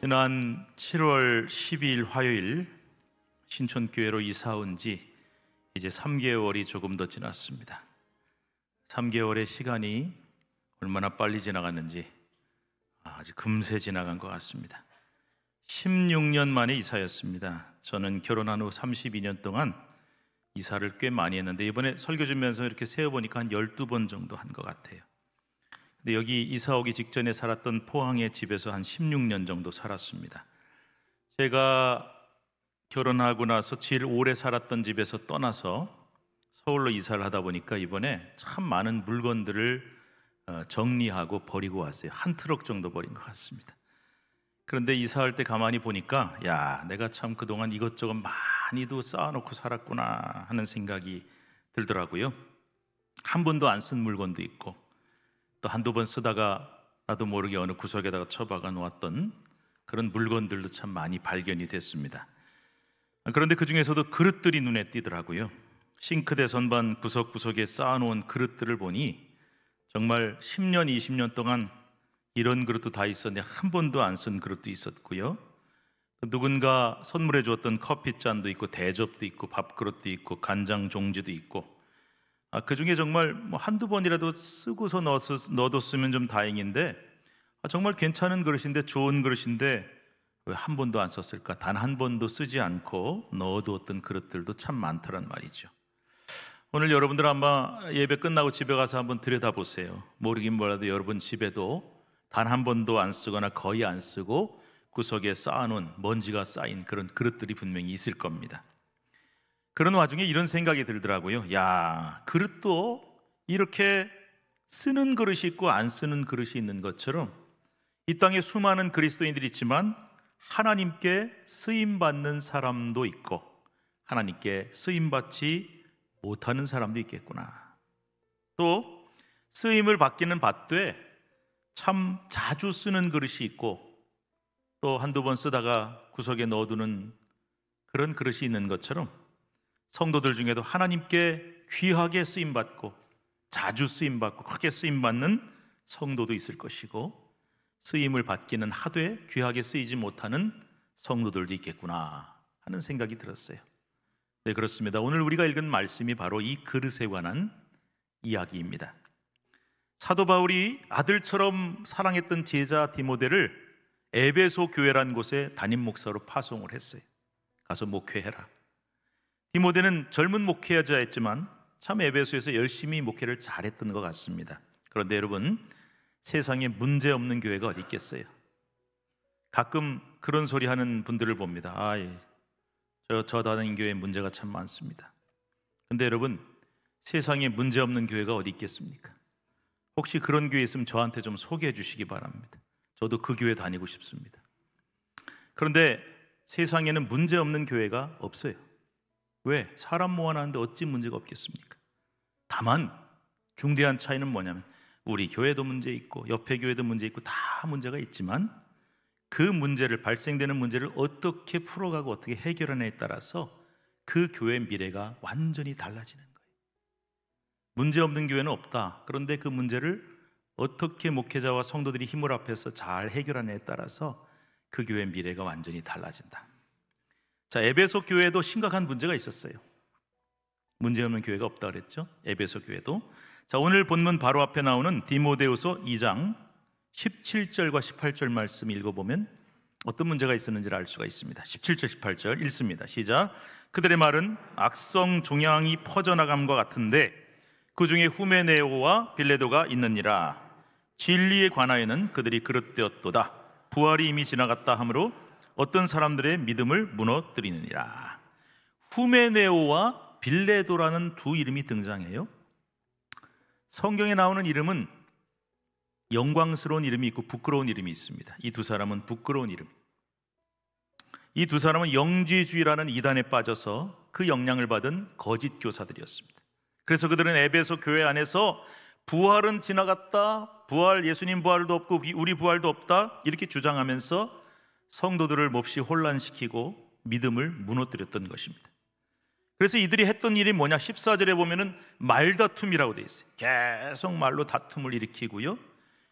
지난 7월 12일 화요일 신촌교회로 이사 온 지 이제 3개월이 조금 더 지났습니다. 3개월의 시간이 얼마나 빨리 지나갔는지 아주 금세 지나간 것 같습니다. 16년 만에 이사였습니다. 저는 결혼한 후 32년 동안 이사를 꽤 많이 했는데 이번에 설교 주면서 이렇게 세어보니까 한 12번 정도 한 것 같아요. 근데 여기 이사 오기 직전에 살았던 포항의 집에서 한 16년 정도 살았습니다. 제가 결혼하고 나서 제일 오래 살았던 집에서 떠나서 서울로 이사를 하다 보니까 이번에 참 많은 물건들을 정리하고 버리고 왔어요. 한 트럭 정도 버린 것 같습니다. 그런데 이사할 때 가만히 보니까 내가 참 그동안 이것저것 많이도 쌓아놓고 살았구나 하는 생각이 들더라고요. 한 번도 안 쓴 물건도 있고 또 한두 번 쓰다가 나도 모르게 어느 구석에다가 처박아 놓았던 그런 물건들도 참 많이 발견이 됐습니다. 그런데 그 중에서도 그릇들이 눈에 띄더라고요. 싱크대 선반 구석구석에 쌓아놓은 그릇들을 보니 정말 10년, 20년 동안 이런 그릇도 다 있었는데 한 번도 안 쓴 그릇도 있었고요. 누군가 선물해 주었던 커피잔도 있고 대접도 있고 밥그릇도 있고 간장 종지도 있고 그 중에 정말 한두 번이라도 쓰고서 넣어뒀으면 좀 다행인데 정말 괜찮은 그릇인데 좋은 그릇인데 왜 한 번도 안 썼을까? 단 한 번도 쓰지 않고 넣어두었던 그릇들도 참 많더란 말이죠. 오늘 여러분들 아마 예배 끝나고 집에 가서 한번 들여다보세요. 모르긴 몰라도 여러분 집에도 단 한 번도 안 쓰거나 거의 안 쓰고 구석에 쌓아놓은 먼지가 쌓인 그런 그릇들이 분명히 있을 겁니다. 그런 와중에 이런 생각이 들더라고요. 그릇도 이렇게 쓰는 그릇이 있고 안 쓰는 그릇이 있는 것처럼 이 땅에 수많은 그리스도인들이 있지만 하나님께 쓰임받는 사람도 있고 하나님께 쓰임받지 못하는 사람도 있겠구나. 또 쓰임을 받기는 받되 참 자주 쓰는 그릇이 있고 또 한두 번 쓰다가 구석에 넣어두는 그런 그릇이 있는 것처럼 성도들 중에도 하나님께 귀하게 쓰임받고 자주 쓰임받고 크게 쓰임받는 성도도 있을 것이고 쓰임을 받기는 하되 귀하게 쓰이지 못하는 성도들도 있겠구나 하는 생각이 들었어요. 네, 그렇습니다. 오늘 우리가 읽은 말씀이 바로 이 그릇에 관한 이야기입니다. 사도 바울이 아들처럼 사랑했던 제자 디모데를 에베소 교회란 곳에 담임 목사로 파송을 했어요. 가서 목회해라. 디모데는 젊은 목회자였지만 참 에베소에서 열심히 목회를 잘했던 것 같습니다. 그런데 여러분, 세상에 문제 없는 교회가 어디 있겠어요? 가끔 그런 소리 하는 분들을 봅니다. 저 다니는 교회에 문제가 참 많습니다. 근데 여러분, 세상에 문제 없는 교회가 어디 있겠습니까? 혹시 그런 교회 있으면 저한테 좀 소개해 주시기 바랍니다. 저도 그 교회 다니고 싶습니다. 그런데 세상에는 문제 없는 교회가 없어요. 왜? 사람 모아놨는데 어찌 문제가 없겠습니까? 다만 중대한 차이는 뭐냐면 우리 교회도 문제 있고 옆에 교회도 문제 있고 다 문제가 있지만 그 문제를 발생되는 문제를 어떻게 풀어가고 어떻게 해결하느냐에 따라서 그 교회의 미래가 완전히 달라지는 거예요. 문제 없는 교회는 없다. 그런데 그 문제를 어떻게 목회자와 성도들이 힘을 합해서 잘 해결하느냐에 따라서 그 교회의 미래가 완전히 달라진다. 자, 에베소 교회도 심각한 문제가 있었어요. 문제 없는 교회가 없다 그랬죠. 에베소 교회도. 자, 오늘 본문 바로 앞에 나오는 디모데후서 2장 17절과 18절 말씀 읽어보면 어떤 문제가 있었는지를 알 수가 있습니다. 17절 18절 읽습니다. 시작. 그들의 말은 악성 종양이 퍼져나감과 같은데 그 중에 후메네오와 빌레도가 있느니라. 진리에 관하여는 그들이 그릇되었도다. 부활이 이미 지나갔다 하므로 어떤 사람들의 믿음을 무너뜨리느니라. 후메네오와 빌레도라는 두 이름이 등장해요. 성경에 나오는 이름은 영광스러운 이름이 있고 부끄러운 이름이 있습니다. 이 두 사람은 부끄러운 이름. 이 두 사람은 영지주의라는 이단에 빠져서 그 영향을 받은 거짓 교사들이었습니다. 그래서 그들은 에베소 교회 안에서 부활은 지나갔다, 예수님 부활도 없고 우리 부활도 없다 이렇게 주장하면서 성도들을 몹시 혼란시키고 믿음을 무너뜨렸던 것입니다. 그래서 이들이 했던 일이 뭐냐? 14절에 보면은 말다툼이라고 되어 있어요. 계속 말로 다툼을 일으키고요.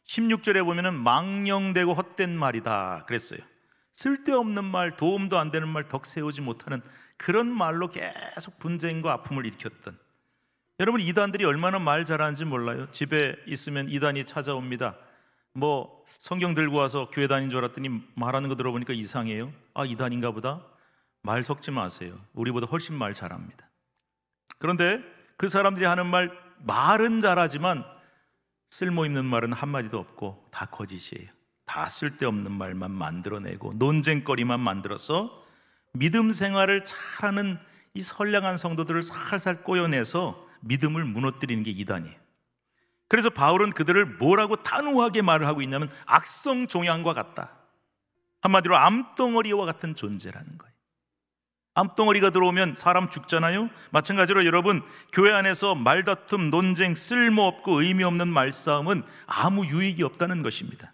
16절에 보면은 망령되고 헛된 말이다 그랬어요. 쓸데없는 말, 도움도 안 되는 말, 덕 세우지 못하는 그런 말로 계속 분쟁과 아픔을 일으켰던, 여러분 이단들이 얼마나 말 잘하는지 몰라요? 집에 있으면 이단이 찾아옵니다. 뭐 성경 들고 와서 교회 다닌 줄 알았더니 말하는 거 들어보니까 이상해요. 아, 이단인가 보다. 말 섞지 마세요. 우리보다 훨씬 말 잘합니다. 그런데 그 사람들이 하는 말은 잘하지만 쓸모있는 말은 한마디도 없고 다 거짓이에요. 다 쓸데없는 말만 만들어내고 논쟁거리만 만들어서 믿음 생활을 잘하는 이 선량한 성도들을 살살 꼬여내서 믿음을 무너뜨리는 게 이단이에요. 그래서 바울은 그들을 뭐라고 단호하게 말을 하고 있냐면 악성 종양과 같다. 한마디로 암덩어리와 같은 존재라는 거예요. 암덩어리가 들어오면 사람 죽잖아요. 마찬가지로 여러분, 교회 안에서 말다툼, 논쟁, 쓸모없고 의미 없는 말싸움은 아무 유익이 없다는 것입니다.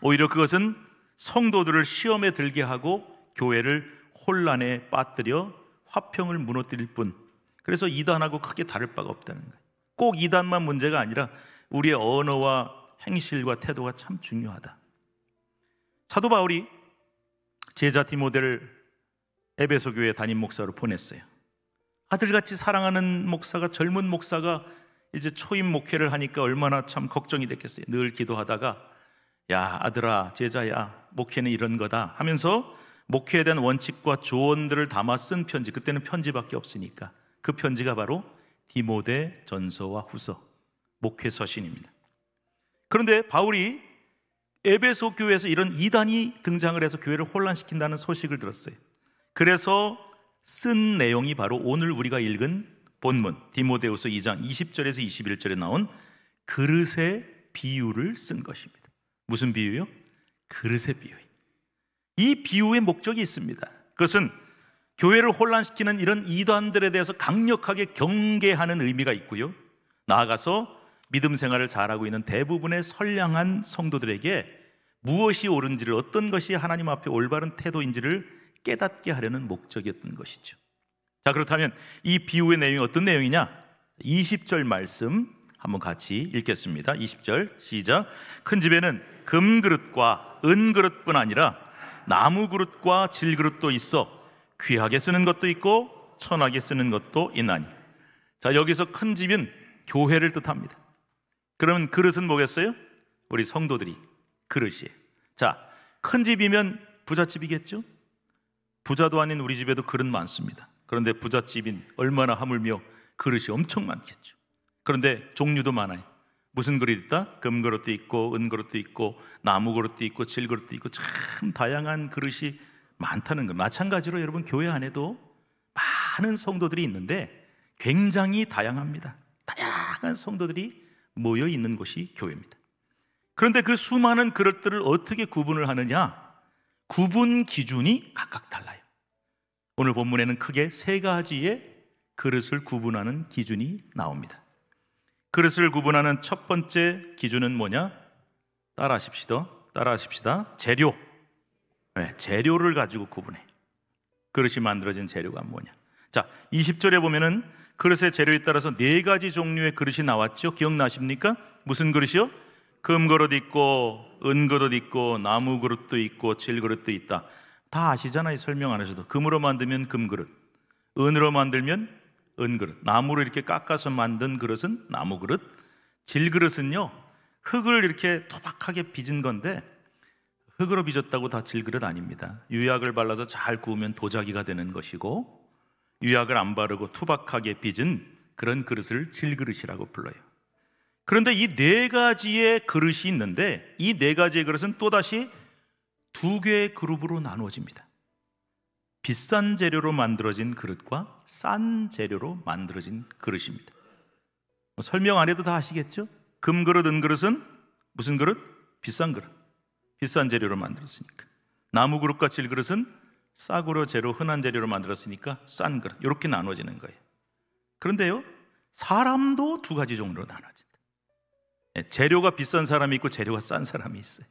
오히려 그것은 성도들을 시험에 들게 하고 교회를 혼란에 빠뜨려 화평을 무너뜨릴 뿐, 그래서 이단하고 크게 다를 바가 없다는 거예요. 꼭 이단만 문제가 아니라 우리의 언어와 행실과 태도가 참 중요하다. 사도 바울이 제자 디모데를 에베소 교회 담임 목사로 보냈어요. 아들같이 사랑하는 목사가, 젊은 목사가 이제 초임 목회를 하니까 얼마나 참 걱정이 됐겠어요. 늘 기도하다가 야 아들아, 제자야, 목회는 이런 거다 하면서 목회에 대한 원칙과 조언들을 담아 쓴 편지, 그때는 편지밖에 없으니까 그 편지가 바로 디모데 전서와 후서, 목회 서신입니다. 그런데 바울이 에베소 교회에서 이런 이단이 등장을 해서 교회를 혼란시킨다는 소식을 들었어요. 그래서 쓴 내용이 바로 오늘 우리가 읽은 본문 디모데후서 2장 20절에서 21절에 나온 그릇의 비유를 쓴 것입니다. 무슨 비유요? 그릇의 비유. 이 비유의 목적이 있습니다. 그것은 교회를 혼란시키는 이런 이단들에 대해서 강력하게 경계하는 의미가 있고요, 나아가서 믿음 생활을 잘하고 있는 대부분의 선량한 성도들에게 무엇이 옳은지를, 어떤 것이 하나님 앞에 올바른 태도인지를 깨닫게 하려는 목적이었던 것이죠. 자, 그렇다면 이 비유의 내용이 어떤 내용이냐? 20절 말씀 한번 같이 읽겠습니다. 20절 시작. 큰 집에는 금그릇과 은그릇뿐 아니라 나무그릇과 질그릇도 있어 귀하게 쓰는 것도 있고 천하게 쓰는 것도 있나니. 자, 여기서 큰 집은 교회를 뜻합니다. 그러면 그릇은 뭐겠어요? 우리 성도들이 그릇이에요. 자, 큰 집이면 부잣집이겠죠? 부자도 아닌 우리 집에도 그릇 많습니다. 그런데 부잣집인 얼마나 하물며 그릇이 엄청 많겠죠. 그런데 종류도 많아요. 무슨 그릇이 있다? 금그릇도 있고 은그릇도 있고 나무그릇도 있고 질그릇도 있고 참 다양한 그릇이 많다는 것. 마찬가지로 여러분, 교회 안에도 많은 성도들이 있는데 굉장히 다양합니다. 다양한 성도들이 모여 있는 곳이 교회입니다. 그런데 그 수많은 그릇들을 어떻게 구분을 하느냐? 구분 기준이 각각 달라요. 오늘 본문에는 크게 세 가지의 그릇을 구분하는 기준이 나옵니다. 그릇을 구분하는 첫 번째 기준은 뭐냐? 따라하십시다. 재료. 네, 재료를 가지고 구분해. 그릇이 만들어진 재료가 뭐냐? 자, 20절에 보면은 그릇의 재료에 따라서 네 가지 종류의 그릇이 나왔죠. 기억나십니까? 무슨 그릇이요? 금그릇 있고 은그릇 있고 나무그릇도 있고 질그릇도 있다. 다 아시잖아요. 설명 안 하셔도. 금으로 만들면 금그릇, 은으로 만들면 은그릇, 나무로 이렇게 깎아서 만든 그릇은 나무그릇, 질그릇은요 흙을 이렇게 토박하게 빚은 건데, 흙으로 빚었다고 다 질그릇 아닙니다. 유약을 발라서 잘 구우면 도자기가 되는 것이고, 유약을 안 바르고 투박하게 빚은 그런 그릇을 질그릇이라고 불러요. 그런데 이 네 가지의 그릇이 있는데 이 네 가지의 그릇은 또다시 두 개의 그룹으로 나누어집니다. 비싼 재료로 만들어진 그릇과 싼 재료로 만들어진 그릇입니다. 설명 안 해도 다 아시겠죠? 금그릇, 은그릇은 무슨 그릇? 비싼 그릇, 비싼 재료로 만들었으니까. 나무그릇과 질그릇은 싸구려 재료, 흔한 재료로 만들었으니까 싼 그릇. 이렇게 나눠지는 거예요. 그런데요, 사람도 두 가지 종류로 나눠진다. 재료가 비싼 사람이 있고 재료가 싼 사람이 있어요.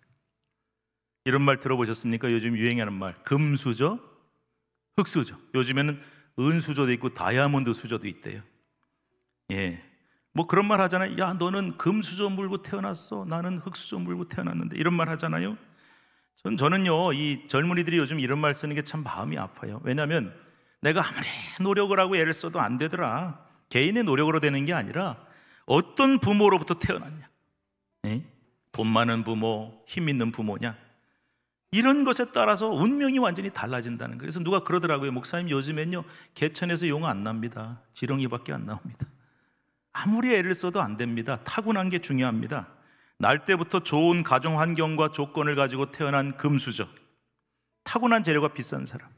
이런 말 들어보셨습니까? 요즘 유행하는 말, 금수저, 흑수저. 요즘에는 은수저도 있고 다이아몬드 수저도 있대요. 예, 뭐 그런 말 하잖아요. 야, 너는 금수저 물고 태어났어, 나는 흑수저 물고 태어났는데, 이런 말 하잖아요. 저는요, 이 젊은이들이 요즘 이런 말 쓰는 게 참 마음이 아파요. 왜냐하면 내가 아무리 노력을 하고 애를 써도 안 되더라. 개인의 노력으로 되는 게 아니라 어떤 부모로부터 태어났냐, 에? 돈 많은 부모, 힘 있는 부모냐, 이런 것에 따라서 운명이 완전히 달라진다는 거예요. 그래서 누가 그러더라고요. 목사님, 요즘엔요 개천에서 용 안 납니다. 지렁이밖에 안 나옵니다. 아무리 애를 써도 안 됩니다. 타고난 게 중요합니다. 날 때부터 좋은 가정 환경과 조건을 가지고 태어난 금수저, 타고난 재료가 비싼 사람.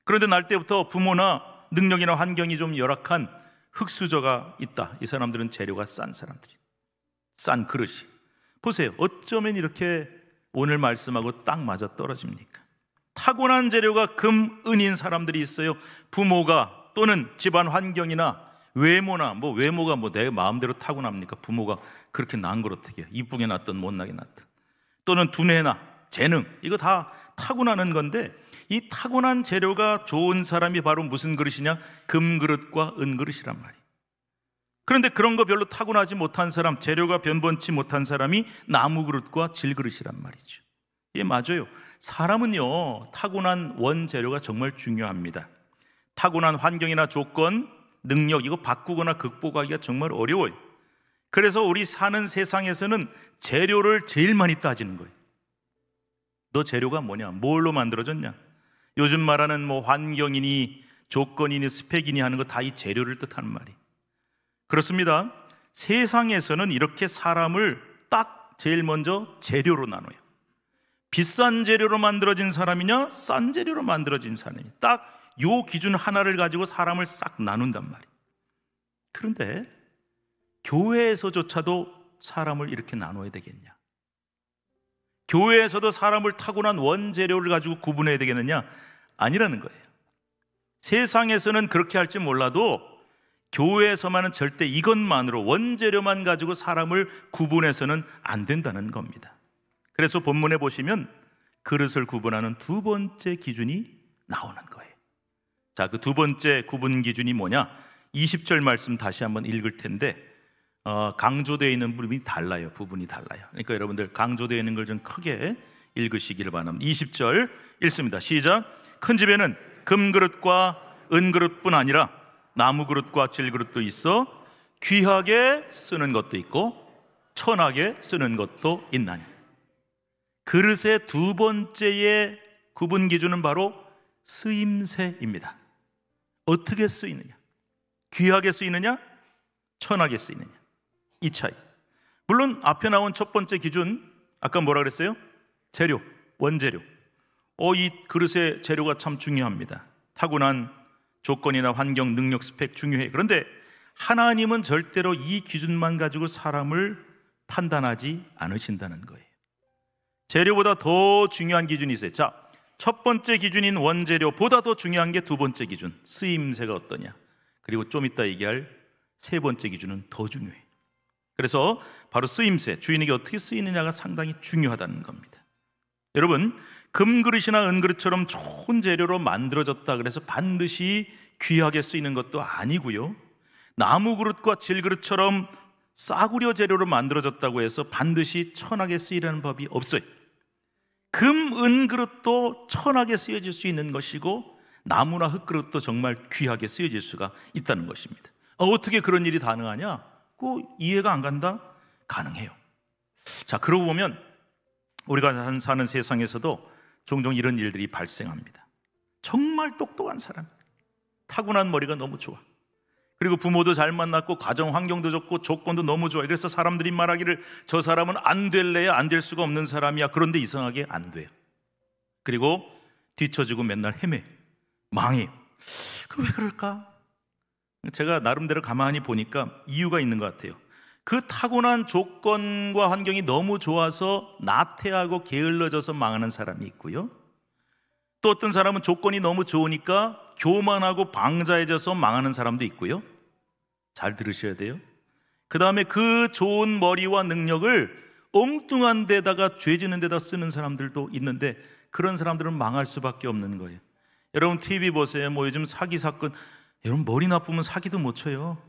그런데 날 때부터 부모나 능력이나 환경이 좀 열악한 흙수저가 있다. 이 사람들은 재료가 싼 사람들이, 싼 그릇이. 보세요, 어쩌면 이렇게 오늘 말씀하고 딱 맞아 떨어집니까? 타고난 재료가 금, 은인 사람들이 있어요. 부모가 또는 집안 환경이나 외모나, 외모가 내 마음대로 타고납니까? 부모가 그렇게 낳은 걸 어떻게 해요? 이쁘게 낳든 못나게 낳든. 또는 두뇌나 재능, 이거 다 타고나는 건데, 이 타고난 재료가 좋은 사람이 바로 무슨 그릇이냐? 금그릇과 은그릇이란 말이에요. 그런데 그런 거 별로 타고나지 못한 사람, 재료가 변변치 못한 사람이 나무그릇과 질그릇이란 말이죠. 예, 맞아요. 사람은요, 타고난 원재료가 정말 중요합니다. 타고난 환경이나 조건, 능력, 이거 바꾸거나 극복하기가 정말 어려워요. 그래서 우리 사는 세상에서는 재료를 제일 많이 따지는 거예요. 너 재료가 뭐냐? 뭘로 만들어졌냐? 요즘 말하는 환경이니 조건이니 스펙이니 하는 거 다 이 재료를 뜻하는 말이에요. 그렇습니다. 세상에서는 이렇게 사람을 딱 제일 먼저 재료로 나눠요. 비싼 재료로 만들어진 사람이냐, 싼 재료로 만들어진 사람이냐, 딱 요 기준 하나를 가지고 사람을 싹 나눈단 말이에요. 그런데 교회에서조차도 사람을 이렇게 나눠야 되겠냐? 교회에서도 사람을 타고난 원재료를 가지고 구분해야 되겠느냐? 아니라는 거예요. 세상에서는 그렇게 할지 몰라도 교회에서만은 절대 이것만으로, 원재료만 가지고 사람을 구분해서는 안 된다는 겁니다. 그래서 본문에 보시면 그릇을 구분하는 두 번째 기준이 나오는 거예요. 자, 그 두 번째 구분 기준이 뭐냐? 20절 말씀 다시 한번 읽을 텐데, 강조되어 있는 부분이 달라요. 부분이 달라요. 그러니까 여러분들 강조되어 있는 걸 좀 크게 읽으시기를 바랍니다. 20절 읽습니다. 시작. 큰 집에는 금그릇과 은그릇뿐 아니라 나무그릇과 질그릇도 있어 귀하게 쓰는 것도 있고 천하게 쓰는 것도 있나니. 그릇의 두 번째의 구분 기준은 바로 쓰임새입니다. 어떻게 쓰이느냐? 귀하게 쓰이느냐? 천하게 쓰이느냐? 이 차이. 물론 앞에 나온 첫 번째 기준, 아까 뭐라 그랬어요? 재료, 원재료. 이 그릇의 재료가 참 중요합니다. 타고난 조건이나 환경, 능력, 스펙 중요해. 그런데 하나님은 절대로 이 기준만 가지고 사람을 판단하지 않으신다는 거예요. 재료보다 더 중요한 기준이 있어요. 자, 첫 번째 기준인 원재료보다 더 중요한 게 두 번째 기준, 쓰임새가 어떠냐. 그리고 좀 이따 얘기할 세 번째 기준은 더 중요해요. 그래서 바로 쓰임새, 주인에게 어떻게 쓰이느냐가 상당히 중요하다는 겁니다. 여러분, 금그릇이나 은그릇처럼 좋은 재료로 만들어졌다 그래서 반드시 귀하게 쓰이는 것도 아니고요, 나무그릇과 질그릇처럼 싸구려 재료로 만들어졌다고 해서 반드시 천하게 쓰이라는 법이 없어요. 금, 은그릇도 천하게 쓰여질 수 있는 것이고 나무나 흙그릇도 정말 귀하게 쓰여질 수가 있다는 것입니다. 어떻게 그런 일이 가능하냐? 이해가 안 간다? 가능해요. 자, 그러고 보면 우리가 사는 세상에서도 종종 이런 일들이 발생합니다. 정말 똑똑한 사람, 타고난 머리가 너무 좋아. 그리고 부모도 잘 만났고 가정 환경도 좋고 조건도 너무 좋아. 그래서 사람들이 말하기를 저 사람은 안 될래야 안 될 수가 없는 사람이야. 그런데 이상하게 안 돼요. 그리고 뒤처지고 맨날 헤매, 망해요. 왜 그럴까? 제가 나름대로 가만히 보니까 이유가 있는 것 같아요. 그 타고난 조건과 환경이 너무 좋아서 나태하고 게을러져서 망하는 사람이 있고요, 또 어떤 사람은 조건이 너무 좋으니까 교만하고 방자해져서 망하는 사람도 있고요. 잘 들으셔야 돼요. 그 다음에 그 좋은 머리와 능력을 엉뚱한 데다가, 죄지는 데다 쓰는 사람들도 있는데 그런 사람들은 망할 수밖에 없는 거예요. 여러분 TV 보세요. 요즘 사기 사건, 여러분 머리 나쁘면 사기도 못 쳐요.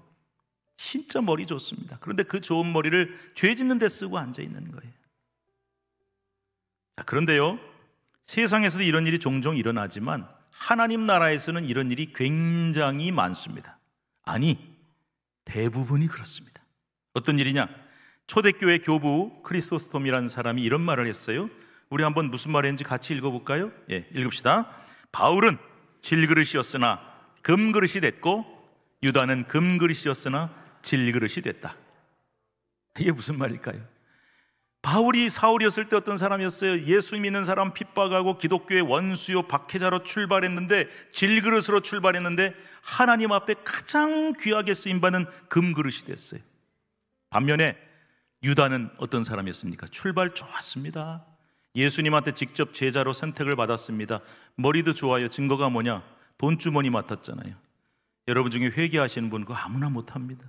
진짜 머리 좋습니다. 그런데 그 좋은 머리를 죄 짓는 데 쓰고 앉아 있는 거예요. 자, 그런데요, 세상에서도 이런 일이 종종 일어나지만 하나님 나라에서는 이런 일이 굉장히 많습니다. 아니, 대부분이 그렇습니다. 어떤 일이냐? 초대교회 교부 크리소스톰이라는 사람이 이런 말을 했어요. 우리 한번 무슨 말을 했는지 같이 읽어볼까요? 예, 읽읍시다. 바울은 질그릇이었으나 금그릇이 됐고 유다는 금그릇이었으나 질그릇이 됐다. 이게 무슨 말일까요? 바울이 사울이었을 때 어떤 사람이었어요? 예수 믿는 사람 핍박하고 기독교의 원수요 박해자로 출발했는데, 질그릇으로 출발했는데 하나님 앞에 가장 귀하게 쓰임받는 금그릇이 됐어요. 반면에 유다는 어떤 사람이었습니까? 출발 좋았습니다. 예수님한테 직접 제자로 선택을 받았습니다. 머리도 좋아요. 증거가 뭐냐? 돈주머니 맡았잖아요. 여러분 중에 회개하시는 분 그거 아무나 못합니다.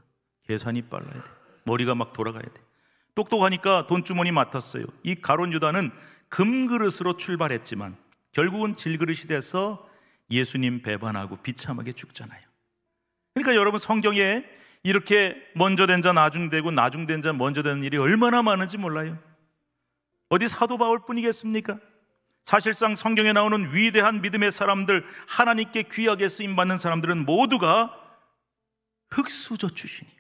계산이 빨라야 돼. 머리가 막 돌아가야 돼. 똑똑하니까 돈주머니 맡았어요. 이 가룟 유다는 금그릇으로 출발했지만 결국은 질그릇이 돼서 예수님 배반하고 비참하게 죽잖아요. 그러니까 여러분, 성경에 이렇게 먼저 된 자 나중되고 나중된 자 먼저 되는 일이 얼마나 많은지 몰라요. 어디 사도 바울 뿐이겠습니까? 사실상 성경에 나오는 위대한 믿음의 사람들, 하나님께 귀하게 쓰임받는 사람들은 모두가 흙수저 출신이에요.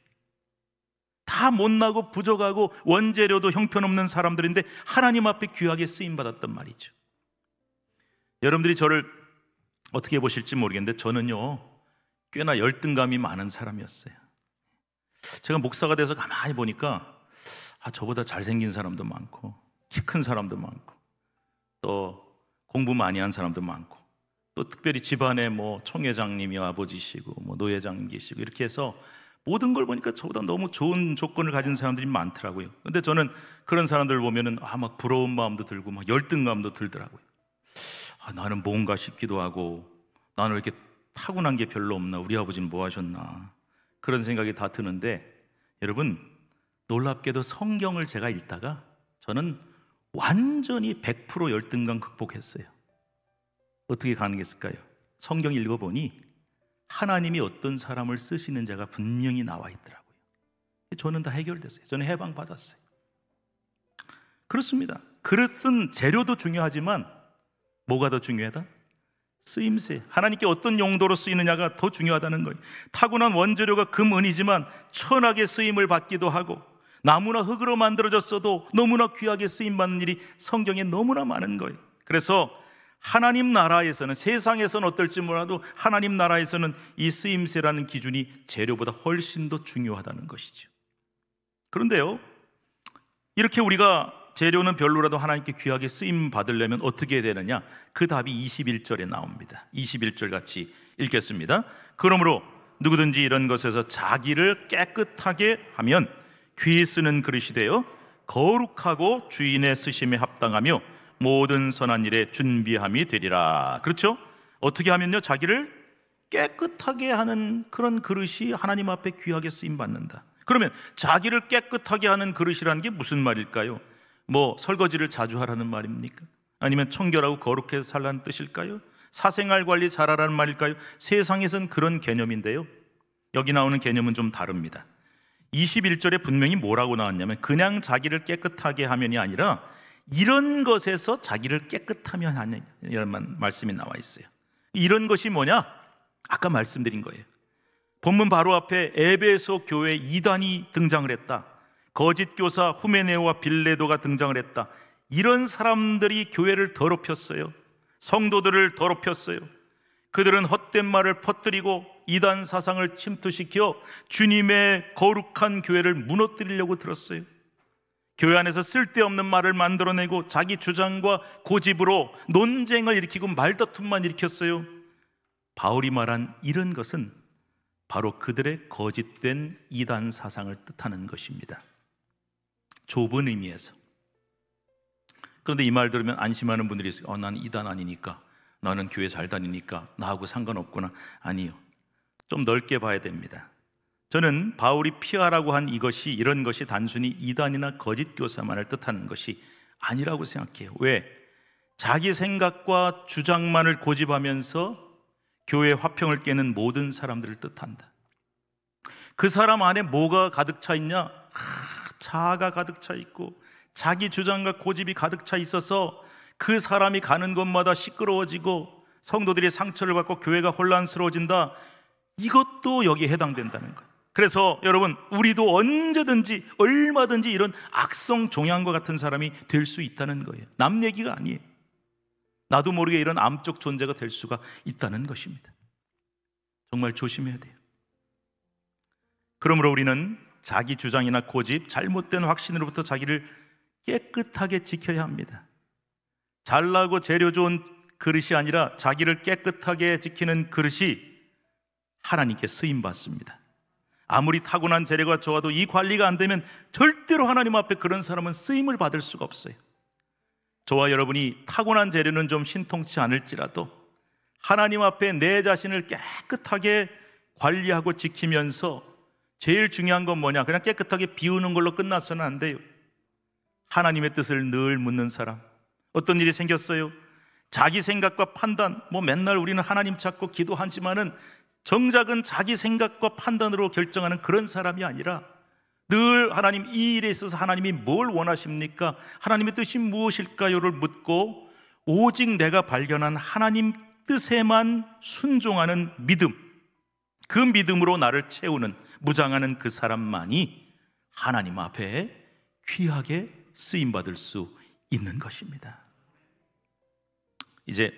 다 못나고 부족하고 원재료도 형편없는 사람들인데 하나님 앞에 귀하게 쓰임받았단 말이죠. 여러분들이 저를 어떻게 보실지 모르겠는데 저는요, 꽤나 열등감이 많은 사람이었어요. 제가 목사가 돼서 가만히 보니까 저보다 잘생긴 사람도 많고 키 큰 사람도 많고 또 공부 많이 한 사람도 많고 또 특별히 집안에 뭐 총회장님이 아버지시고 뭐 노회장님 계시고 이렇게 해서 모든 걸 보니까 저보다 너무 좋은 조건을 가진 사람들이 많더라고요. 근데 저는 그런 사람들 보면은 막 부러운 마음도 들고 막 열등감도 들더라고요. 나는 뭔가 싶기도 하고, 나는 이렇게 타고난 게 별로 없나, 우리 아버지는 뭐 하셨나, 그런 생각이 다 드는데, 여러분, 놀랍게도 성경을 제가 읽다가 저는 완전히 100% 열등감 극복했어요. 어떻게 가능했을까요? 성경 읽어보니 하나님이 어떤 사람을 쓰시는 자가 분명히 나와 있더라고요. 저는 다 해결됐어요. 저는 해방받았어요. 그렇습니다. 그릇은 재료도 중요하지만 뭐가 더 중요하다? 쓰임새, 하나님께 어떤 용도로 쓰이느냐가 더 중요하다는 거예요. 타고난 원재료가 금, 은이지만 천하게 쓰임을 받기도 하고 나무나 흙으로 만들어졌어도 너무나 귀하게 쓰임받는 일이 성경에 너무나 많은 거예요. 그래서 하나님 나라에서는, 세상에서는 어떨지 몰라도 하나님 나라에서는 이 쓰임새라는 기준이 재료보다 훨씬 더 중요하다는 것이죠. 그런데요, 이렇게 우리가 재료는 별로라도 하나님께 귀하게 쓰임 받으려면 어떻게 해야 되느냐? 그 답이 21절에 나옵니다. 21절 같이 읽겠습니다. 그러므로 누구든지 이런 것에서 자기를 깨끗하게 하면 귀 쓰는 그릇이 되어 거룩하고 주인의 쓰심에 합당하며 모든 선한 일에 준비함이 되리라. 그렇죠? 어떻게 하면요? 자기를 깨끗하게 하는 그런 그릇이 하나님 앞에 귀하게 쓰임 받는다. 그러면 자기를 깨끗하게 하는 그릇이라는 게 무슨 말일까요? 뭐 설거지를 자주 하라는 말입니까? 아니면 청결하고 거룩해서 살라는 뜻일까요? 사생활 관리 잘하라는 말일까요? 세상에선 그런 개념인데요, 여기 나오는 개념은 좀 다릅니다. 21절에 분명히 뭐라고 나왔냐면 그냥 자기를 깨끗하게 하면이 아니라 이런 것에서 자기를 깨끗하면 하는, 이런 말씀이 나와 있어요. 이런 것이 뭐냐? 아까 말씀드린 거예요. 본문 바로 앞에 에베소 교회 이단이 등장을 했다. 거짓 교사 후메네오와 빌레도가 등장을 했다. 이런 사람들이 교회를 더럽혔어요. 성도들을 더럽혔어요. 그들은 헛된 말을 퍼뜨리고 이단 사상을 침투시켜 주님의 거룩한 교회를 무너뜨리려고 들었어요. 교회 안에서 쓸데없는 말을 만들어내고 자기 주장과 고집으로 논쟁을 일으키고 말다툼만 일으켰어요. 바울이 말한 이런 것은 바로 그들의 거짓된 이단 사상을 뜻하는 것입니다. 좁은 의미에서. 그런데 이 말 들으면 안심하는 분들이 있어요. 나는 이단 아니니까, 나는 교회 잘 다니니까 나하고 상관없구나. 아니요, 좀 넓게 봐야 됩니다. 저는 바울이 피하라고 한 이것이, 이런 것이 단순히 이단이나 거짓 교사만을 뜻하는 것이 아니라고 생각해요. 왜? 자기 생각과 주장만을 고집하면서 교회 화평을 깨는 모든 사람들을 뜻한다. 그 사람 안에 뭐가 가득 차 있냐? 자아가 가득 차 있고 자기 주장과 고집이 가득 차 있어서 그 사람이 가는 곳마다 시끄러워지고 성도들이 상처를 받고 교회가 혼란스러워진다. 이것도 여기에 해당된다는 거예요. 그래서 여러분, 우리도 언제든지 얼마든지 이런 악성 종양과 같은 사람이 될 수 있다는 거예요. 남 얘기가 아니에요. 나도 모르게 이런 암적 존재가 될 수가 있다는 것입니다. 정말 조심해야 돼요. 그러므로 우리는 자기 주장이나 고집, 잘못된 확신으로부터 자기를 깨끗하게 지켜야 합니다. 잘나고 재료 좋은 그릇이 아니라 자기를 깨끗하게 지키는 그릇이 하나님께 쓰임받습니다. 아무리 타고난 재료가 좋아도 이 관리가 안 되면 절대로 하나님 앞에 그런 사람은 쓰임을 받을 수가 없어요. 저와 여러분이 타고난 재료는 좀 신통치 않을지라도 하나님 앞에 내 자신을 깨끗하게 관리하고 지키면서 제일 중요한 건 뭐냐? 그냥 깨끗하게 비우는 걸로 끝나서는 안 돼요. 하나님의 뜻을 늘 묻는 사람. 어떤 일이 생겼어요? 자기 생각과 판단, 맨날 우리는 하나님 찾고 기도하지만은 정작은 자기 생각과 판단으로 결정하는 그런 사람이 아니라 늘 하나님, 이 일에 있어서 하나님이 뭘 원하십니까? 하나님의 뜻이 무엇일까요를 묻고 오직 내가 발견한 하나님 뜻에만 순종하는 믿음, 그 믿음으로 나를 채우는, 무장하는 그 사람만이 하나님 앞에 귀하게 쓰임받을 수 있는 것입니다. 이제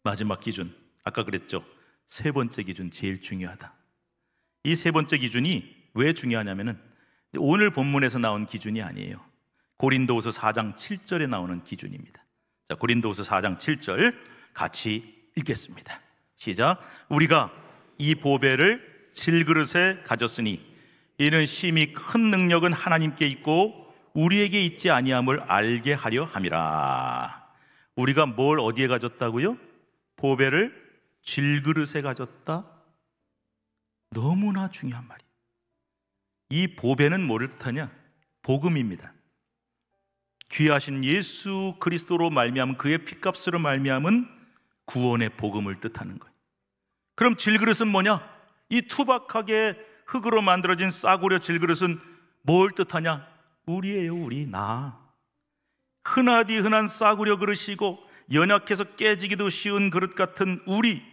마지막 기준, 아까 그랬죠? 세 번째 기준, 제일 중요하다. 이 세 번째 기준이 왜 중요하냐면은 오늘 본문에서 나온 기준이 아니에요. 고린도후서 4장 7절에 나오는 기준입니다. 자, 고린도후서 4장 7절 같이 읽겠습니다. 시작. 우리가 이 보배를 질그릇에 가졌으니 이는 심히 큰 능력은 하나님께 있고 우리에게 있지 아니함을 알게 하려 함이라. 우리가 뭘 어디에 가졌다고요? 보배를 질그릇에 가졌다. 너무나 중요한 말이에요. 이 보배는 뭐를 뜻하냐? 복음입니다. 귀하신 예수 그리스도로 말미암은, 그의 피값으로 말미암은 구원의 복음을 뜻하는 거예요. 그럼 질그릇은 뭐냐? 이 투박하게 흙으로 만들어진 싸구려 질그릇은 뭘 뜻하냐? 우리예요. 우리, 나. 흔하디 흔한 싸구려 그릇이고 연약해서 깨지기도 쉬운 그릇 같은 우리,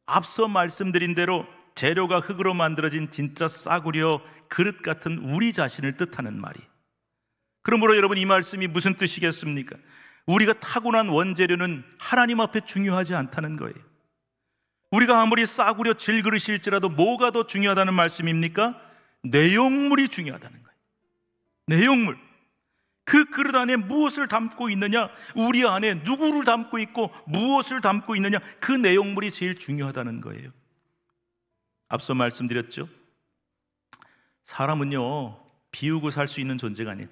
앞서 말씀드린 대로 재료가 흙으로 만들어진 진짜 싸구려 그릇 같은 우리 자신을 뜻하는 말이. 그러므로 여러분, 이 말씀이 무슨 뜻이겠습니까? 우리가 타고난 원재료는 하나님 앞에 중요하지 않다는 거예요. 우리가 아무리 싸구려 질그릇일지라도 뭐가 더 중요하다는 말씀입니까? 내용물이 중요하다는 거예요. 내용물. 그 그릇 안에 무엇을 담고 있느냐, 우리 안에 누구를 담고 있고 무엇을 담고 있느냐, 그 내용물이 제일 중요하다는 거예요. 앞서 말씀드렸죠? 사람은요, 비우고 살 수 있는 존재가 아니에요.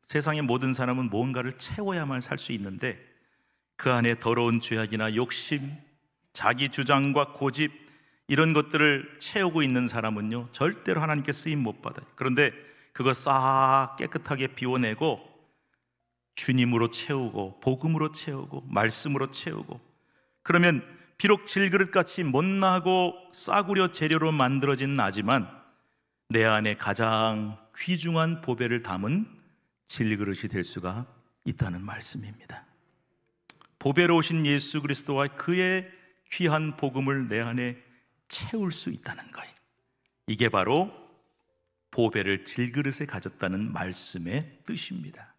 세상의 모든 사람은 뭔가를 채워야만 살 수 있는데 그 안에 더러운 죄악이나 욕심, 자기 주장과 고집, 이런 것들을 채우고 있는 사람은요, 절대로 하나님께 쓰임 못 받아요. 그런데 그거 싹 깨끗하게 비워내고 주님으로 채우고 복음으로 채우고 말씀으로 채우고, 그러면 비록 질그릇같이 못나고 싸구려 재료로 만들어진 나지만 내 안에 가장 귀중한 보배를 담은 질그릇이 될 수가 있다는 말씀입니다. 보배로 오신 예수 그리스도와 그의 귀한 복음을 내 안에 채울 수 있다는 거예요. 이게 바로 보배를 질그릇에 가졌다는 말씀의 뜻입니다.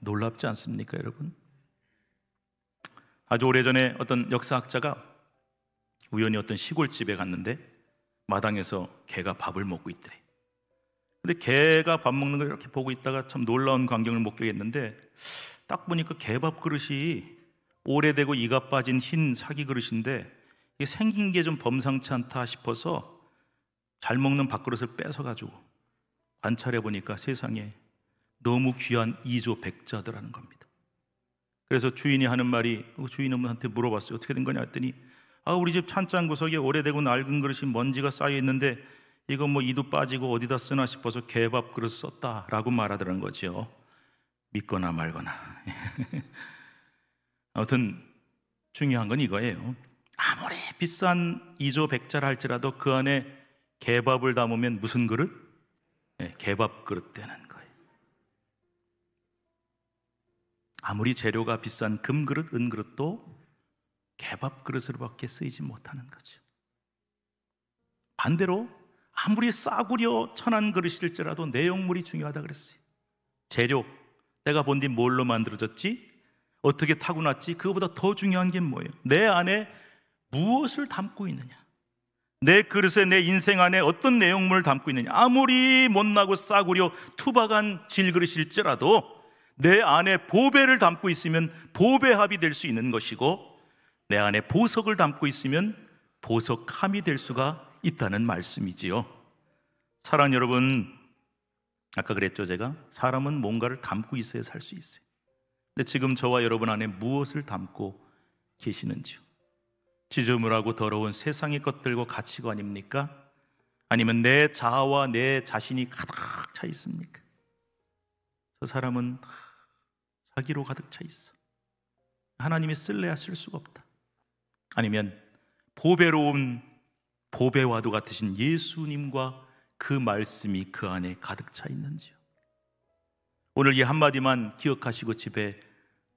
놀랍지 않습니까, 여러분? 아주 오래전에 어떤 역사학자가 우연히 어떤 시골집에 갔는데 마당에서 개가 밥을 먹고 있더래. 근데 개가 밥 먹는 걸 이렇게 보고 있다가 참 놀라운 광경을 목격했는데, 딱 보니까 개밥 그릇이 오래되고 이가 빠진 흰 사기 그릇인데 이게 생긴 게 좀 범상치 않다 싶어서 잘 먹는 밥그릇을 뺏어가지고 관찰해 보니까 세상에 너무 귀한 이조 백자더라는 겁니다. 그래서 주인이 하는 말이, 주인한테 물어봤어요. 어떻게 된 거냐 했더니, 우리 집 찬장 구석에 오래되고 낡은 그릇이 먼지가 쌓여 있는데 이거 이도 빠지고 어디다 쓰나 싶어서 개밥 그릇 썼다라고 말하더라는 거죠. 믿거나 말거나. 아무튼 중요한 건 이거예요. 아무리 비싼 이조 백자라 할지라도 그 안에 개밥을 담으면 무슨 그릇? 개밥 그릇 되는 거예요. 아무리 재료가 비싼 금그릇, 은그릇도 개밥 그릇으로밖에 쓰이지 못하는 거죠. 반대로 아무리 싸구려 천한 그릇일지라도 내용물이 중요하다 그랬어요. 재료, 내가 본 뒤 뭘로 만들어졌지? 어떻게 타고났지? 그거보다 더 중요한 게 뭐예요? 내 안에 무엇을 담고 있느냐? 내 그릇에, 내 인생 안에 어떤 내용물을 담고 있느냐? 아무리 못나고 싸구려 투박한 질그릇일지라도 내 안에 보배를 담고 있으면 보배합이 될 수 있는 것이고, 내 안에 보석을 담고 있으면 보석함이 될 수가 있다는 말씀이지요. 사랑하는 여러분, 아까 그랬죠, 제가 사람은 뭔가를 담고 있어야 살 수 있어요. 근데 지금 저와 여러분 안에 무엇을 담고 계시는지요? 지저분하고 더러운 세상의 것들과 가치관입니까? 아니면 내 자아와 내 자신이 가득 차 있습니까? 저 사람은 자기로 가득 차 있어. 하나님이 쓸래야 쓸 수가 없다. 아니면 보배로운 보배와도 같으신 예수님과 그 말씀이 그 안에 가득 차 있는지요? 오늘 이 한마디만 기억하시고 집에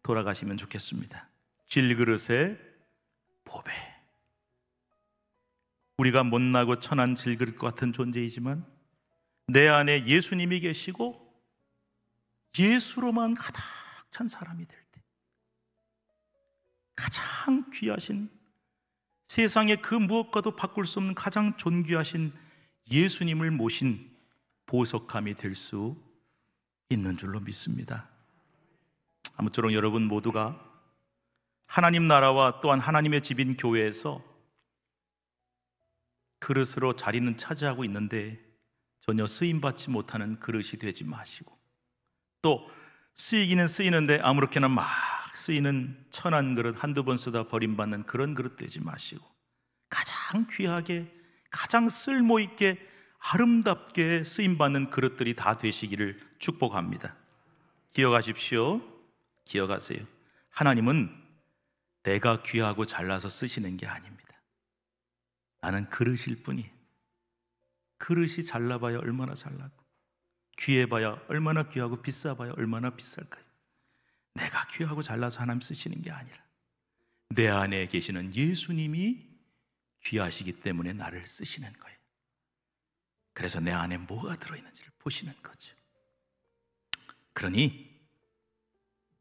돌아가시면 좋겠습니다. 질그릇의 보배. 우리가 못나고 천한 질그릇 같은 존재이지만 내 안에 예수님이 계시고 예수로만 가득 찬 사람이 될 때, 가장 귀하신, 세상의 그 무엇과도 바꿀 수 없는 가장 존귀하신 예수님을 모신 보석함이 될 수 있는 줄로 믿습니다. 아무쪼록 여러분 모두가 하나님 나라와 또한 하나님의 집인 교회에서 그릇으로 자리는 차지하고 있는데 전혀 쓰임받지 못하는 그릇이 되지 마시고, 또 쓰이기는 쓰이는데 아무렇게나 막 쓰이는 천한 그릇, 한두 번 쓰다 버림받는 그런 그릇 되지 마시고, 가장 귀하게, 가장 쓸모있게, 아름답게 쓰임받는 그릇들이 다 되시기를 축복합니다. 기억하십시오. 기억하세요. 하나님은 내가 귀하고 잘나서 쓰시는 게 아닙니다. 나는 그릇일 뿐이. 그릇이 잘나봐야 얼마나 잘나고, 귀해봐야 얼마나 귀하고, 비싸봐야 얼마나 비쌀까요? 내가 귀하고 잘나서 하나님 쓰시는 게 아니라 내 안에 계시는 예수님이 귀하시기 때문에 나를 쓰시는 거예요. 그래서 내 안에 뭐가 들어있는지를 보시는 거죠. 그러니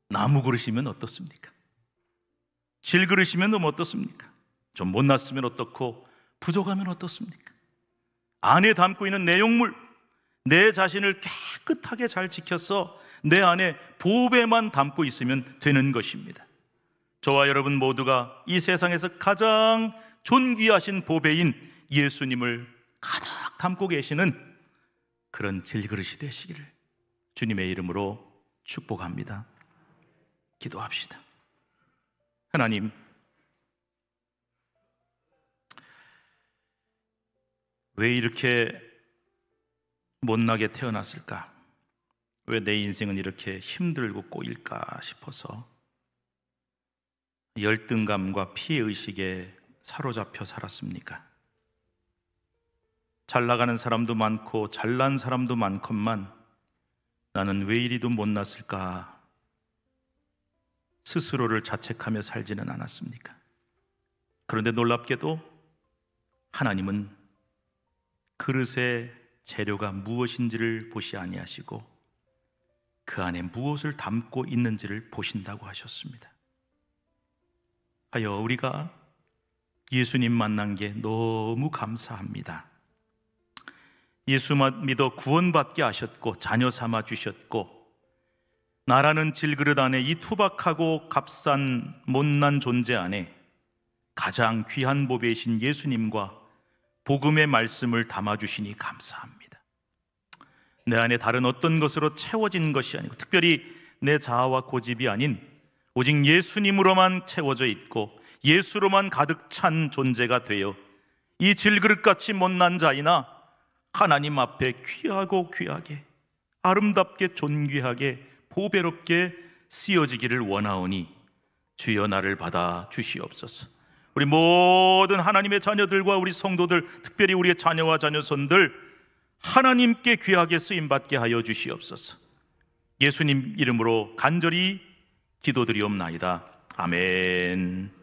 나무 그릇이면 어떻습니까? 질 그릇이면 너무 어떻습니까? 좀 못났으면 어떻고 부족하면 어떻습니까? 안에 담고 있는 내용물, 내 자신을 깨끗하게 잘 지켜서 내 안에 보배만 담고 있으면 되는 것입니다. 저와 여러분 모두가 이 세상에서 가장 존귀하신 보배인 예수님을 가득 담고 계시는 그런 질그릇이 되시기를 주님의 이름으로 축복합니다. 기도합시다. 하나님, 왜 이렇게 못나게 태어났을까? 왜 내 인생은 이렇게 힘들고 꼬일까 싶어서 열등감과 피해의식에 사로잡혀 살았습니까? 잘 나가는 사람도 많고 잘난 사람도 많건만 나는 왜 이리도 못났을까? 스스로를 자책하며 살지는 않았습니까? 그런데 놀랍게도 하나님은 그릇의 재료가 무엇인지를 보시 아니하시고 그 안에 무엇을 담고 있는지를 보신다고 하셨습니다. 하여 우리가 예수님 만난 게 너무 감사합니다. 예수 믿어 구원받게 하셨고 자녀 삼아 주셨고, 나라는 질그릇 안에 이 투박하고 값싼 못난 존재 안에 가장 귀한 보배이신 예수님과 복음의 말씀을 담아주시니 감사합니다. 내 안에 다른 어떤 것으로 채워진 것이 아니고, 특별히 내 자아와 고집이 아닌 오직 예수님으로만 채워져 있고 예수로만 가득 찬 존재가 되어 이 질그릇같이 못난 자이나 하나님 앞에 귀하고 귀하게, 아름답게, 존귀하게, 보배롭게 쓰여지기를 원하오니 주여 나를 받아 주시옵소서. 우리 모든 하나님의 자녀들과 우리 성도들, 특별히 우리의 자녀와 자녀손들 하나님께 귀하게 쓰임받게 하여 주시옵소서. 예수님 이름으로 간절히 기도드리옵나이다. 아멘.